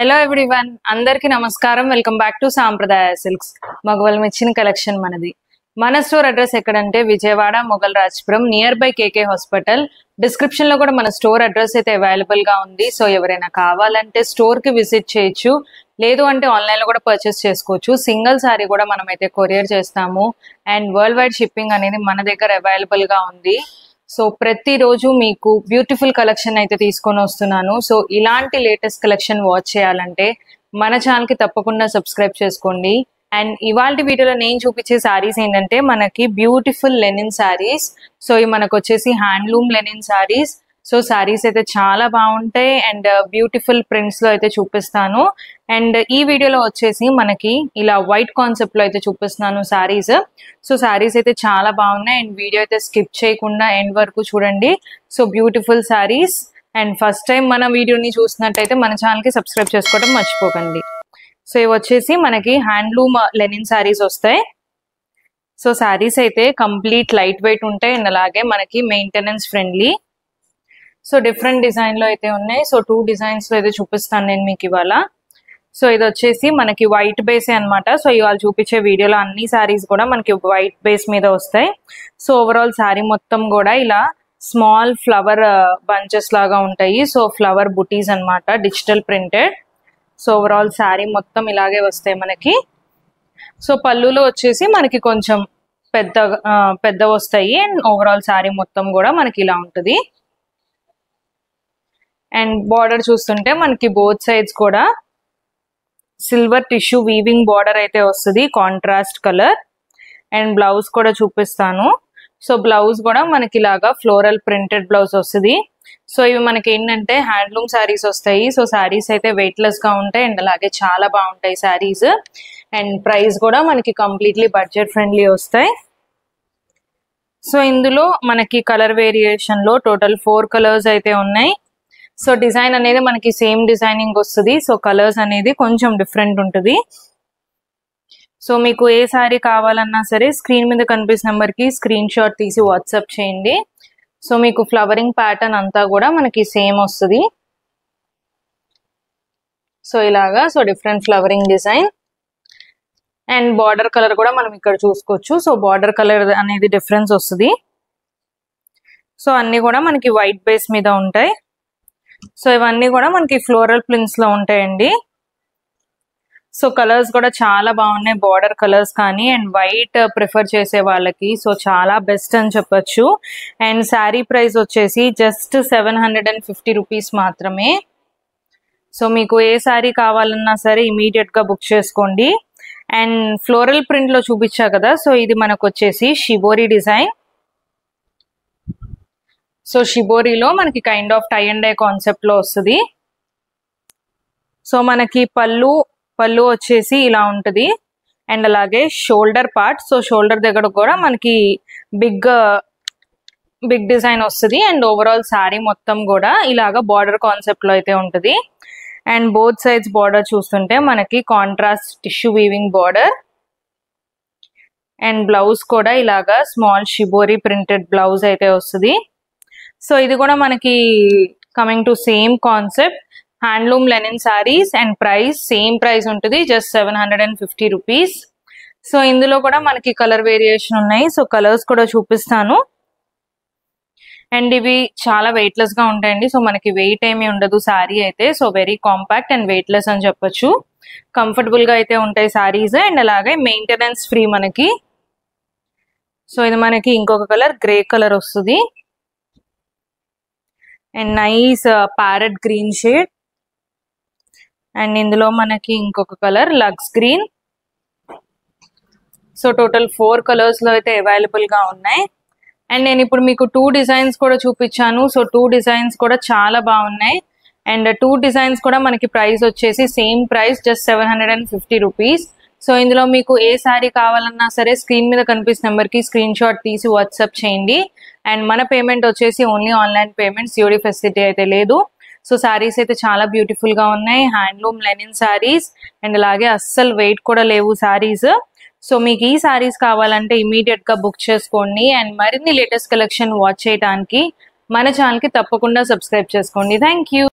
Hello everyone, అందరికీ నమస్కారం. Welcome back to Sampradaya silks. మగవాళ్ళు మెచ్చిన కలెక్షన్ మనది. మన స్టోర్ అడ్రస్ ఎక్కడంటే Vijayawada Mogal Rajpuram, near by KK hospital. Description లో కూడా మన స్టోర్ అడ్రస్ అయితే అవైలబుల్ గా ఉంది. సో ఎవరైనా కావాలంటే స్టోర్ కి విజిట్ చేయొచ్చు, లేదు అంటే ఆన్లైన్ లో కూడా పర్చేస్ చేసుకోవచ్చు. సింగిల్ సారీ కూడా మనం అయితే కొరియర్ చేస్తాము అండ్ వరల్డ్ వైడ్ షిప్పింగ్ అనేది మన దగ్గర అవైలబుల్ గా ఉంది. సో ప్రతిరోజు మీకు బ్యూటిఫుల్ కలెక్షన్ అయితే తీసుకొని వస్తున్నాను. సో ఇలాంటి లేటెస్ట్ కలెక్షన్ వాచ్ చేయాలంటే మన ఛానల్ కి తప్పకుండా సబ్స్క్రైబ్ చేసుకోండి. అండ్ ఇవాళ వీడియోలో నేను చూపించే సారీస్ ఏంటంటే మనకి బ్యూటిఫుల్ లెనిన్ సారీస్. సో ఇవి మనకు వచ్చేసి handloom Lenin saris. So saris అయితే చాలా బాగుంటాయి అండ్ బ్యూటిఫుల్ ప్రింట్స్ లో అయితే చూపిస్తాను. అండ్ ఈ వీడియోలో వచ్చేసి మనకి ఇలా వైట్ కాన్సెప్ట్ లో అయితే చూపిస్తున్నాను సారీస్. సో సారీస్ అయితే చాలా బాగున్నాయి అండ్ వీడియో అయితే స్కిప్ చేయకుండా ఎండ్ వరకు చూడండి. So beautiful saris. And first time మన వీడియోని చూసినట్టయితే మన ఛానల్ కి సబ్స్క్రైబ్ చేసుకోవడం మర్చిపోకండి. సో ఇవి వచ్చేసి మనకి హ్యాండ్లూమ్ లెనిన్ సారీస్ వస్తాయి. సో సారీస్ అయితే కంప్లీట్ లైట్ వెయిట్ ఉంటాయి అండ్ అలాగే మనకి maintenance friendly. So different design లో అయితే ఉన్నాయి. సో 2 డిజైన్స్ లో అయితే చూపిస్తాను నేను మీకు ఇవాళ. సో ఇది వచ్చేసి మనకి వైట్ బేసే అనమాట. సో ఇవాళ చూపించే వీడియోలో అన్ని సారీస్ కూడా మనకి వైట్ బేస్ మీద వస్తాయి. సో ఓవరాల్ సారీ మొత్తం కూడా ఇలా స్మాల్ ఫ్లవర్ బంచెస్ లాగా ఉంటాయి. సో ఫ్లవర్ బుటీస్ అనమాట, digital printed. So overall sorry మొత్తం ఇలాగే వస్తాయి మనకి. సో పళ్ళులో వచ్చేసి మనకి కొంచెం పెద్ద వస్తాయి అండ్ ఓవరాల్ సారీ మొత్తం కూడా మనకి ఇలా ఉంటుంది. అండ్ బార్డర్ చూస్తుంటే మనకి బోత్ సైడ్స్ కూడా సిల్వర్ టిష్యూ వీవింగ్ బార్డర్ అయితే వస్తుంది, కాంట్రాస్ట్ కలర్. అండ్ బ్లౌజ్ కూడా చూపిస్తాను. సో బ్లౌజ్ కూడా మనకి ఇలాగా ఫ్లోరల్ ప్రింటెడ్ బ్లౌజ్ వస్తుంది. సో ఇవి మనకి ఏంటంటే హ్యాండ్లూమ్ శారీస్ వస్తాయి. సో శారీస్ అయితే వెయిట్ లెస్ గా ఉంటాయి అండ్ అలాగే చాలా బాగుంటాయి శారీస్. అండ్ ప్రైస్ కూడా మనకి కంప్లీట్లీ బడ్జెట్ ఫ్రెండ్లీ వస్తాయి. సో ఇందులో మనకి కలర్ వేరియేషన్ లో టోటల్ 4 కలర్స్ అయితే ఉన్నాయి. సో డిజైన్ అనేది మనకి సేమ్ డిజైనింగ్ వస్తుంది. సో కలర్స్ అనేది కొంచెం డిఫరెంట్ ఉంటుంది. సో మీకు ఏ సారీ కావాలన్నా సరే స్క్రీన్ మీద కనిపిస్తున్న నెంబర్ కి స్క్రీన్ షాట్ తీసి వాట్సాప్ చేయండి. సో మీకు ఫ్లవరింగ్ ప్యాటర్న్ అంతా కూడా మనకి సేమ్ వస్తుంది. సో ఇలాగా so different flowering design and border colour కూడా మనం ఇక్కడ చూసుకోవచ్చు. సో బార్డర్ కలర్ అనేది డిఫరెన్స్ వస్తుంది. సో అన్ని కూడా మనకి వైట్ బేస్ మీద ఉంటాయి. సో ఇవన్నీ కూడా మనకి ఫ్లోరల్ ప్రింట్స్ లో ఉంటాయండి. సో కలర్స్ కూడా చాలా బాగున్నాయి, బార్డర్ కలర్స్ కానీ. అండ్ వైట్ ప్రిఫర్ చేసే వాళ్ళకి సో చాలా బెస్ట్ అని చెప్పొచ్చు. అండ్ శారీ ప్రైస్ వచ్చేసి జస్ట్ 750 రూపీస్ మాత్రమే. సో మీకు ఏ శారీ కావాలన్నా సరే ఇమీడియట్ గా బుక్ చేసుకోండి. అండ్ ఫ్లోరల్ ప్రింట్ లో చూపించా కదా, సో ఇది మనకు వచ్చేసి షిబోరి డిజైన్. సో షిబోరిలో మనకి kind of tie and dye concept లో వస్తుంది. సో మనకి పళ్ళు వచ్చేసి ఇలా ఉంటుంది అండ్ అలాగే షోల్డర్ పార్ట్. సో షోల్డర్ దగ్గర కూడా మనకి బిగ్ డిజైన్ వస్తుంది. అండ్ ఓవరాల్ శారీ మొత్తం కూడా ఇలాగా బార్డర్ కాన్సెప్ట్ లో అయితే ఉంటుంది. అండ్ బోత్ సైడ్స్ బార్డర్ చూస్తుంటే మనకి contrast tissue weaving border. And blouse కూడా ఇలాగా స్మాల్ షిబోరి ప్రింటెడ్ బ్లౌజ్ అయితే వస్తుంది. సో ఇది కూడా మనకి coming to same concept, handloom Lenin saris. And price same price ఉంటుంది, జస్ట్ 750 రూపీస్. సో ఇందులో కూడా మనకి కలర్ వేరియేషన్ ఉన్నాయి. సో కలర్స్ కూడా చూపిస్తాను. అండ్ ఇవి చాలా వెయిట్ లెస్ గా ఉంటాయండి. సో మనకి వెయిట్ ఏమీ ఉండదు సారీ అయితే. So very compact and weight less అని చెప్పొచ్చు. కంఫర్టబుల్ గా అయితే ఉంటాయి సారీస్. అండ్ అలాగే మెయింటెనెన్స్ ఫ్రీ మనకి. సో ఇది మనకి ఇంకొక కలర్ గ్రే కలర్ వస్తుంది and nice parrot green shade. And ఇందులో మనకి ఇంకొక colour lux green. So total 4 colours లో అయితే అవైలబుల్ గా ఉన్నాయి. అండ్ నేను ఇప్పుడు మీకు 2 డిజైన్స్ కూడా చూపించాను. సో 2 డిజైన్స్ కూడా చాలా బాగున్నాయి. అండ్ 2 డిజైన్స్ కూడా మనకి ప్రైస్ వచ్చేసి same price, just 750 rupees. So ఇందులో మీకు ఏ శారీ కావాలన్నా సరే స్క్రీన్ మీద కనిపిస్తున్న నెంబర్ కి స్క్రీన్ షాట్ తీసి వాట్సాప్ చేయండి. అండ్ మన పేమెంట్ వచ్చేసి only online payment, COD facility అయితే లేదు. సో శారీస్ అయితే చాలా బ్యూటిఫుల్ గా ఉన్నాయి, హ్యాండ్లూమ్ లెనిన్ శారీస్. అండ్ అలాగే అస్సలు వెయిట్ కూడా లేవు శారీస్. సో మీకు ఈ శారీస్ కావాలంటే ఇమీడియట్ గా బుక్ చేసుకోండి. అండ్ మరిన్ని లేటెస్ట్ కలెక్షన్ వాచ్ చేయడానికి మన ఛానల్ కి తప్పకుండా సబ్స్క్రైబ్ చేసుకోండి. Thank you.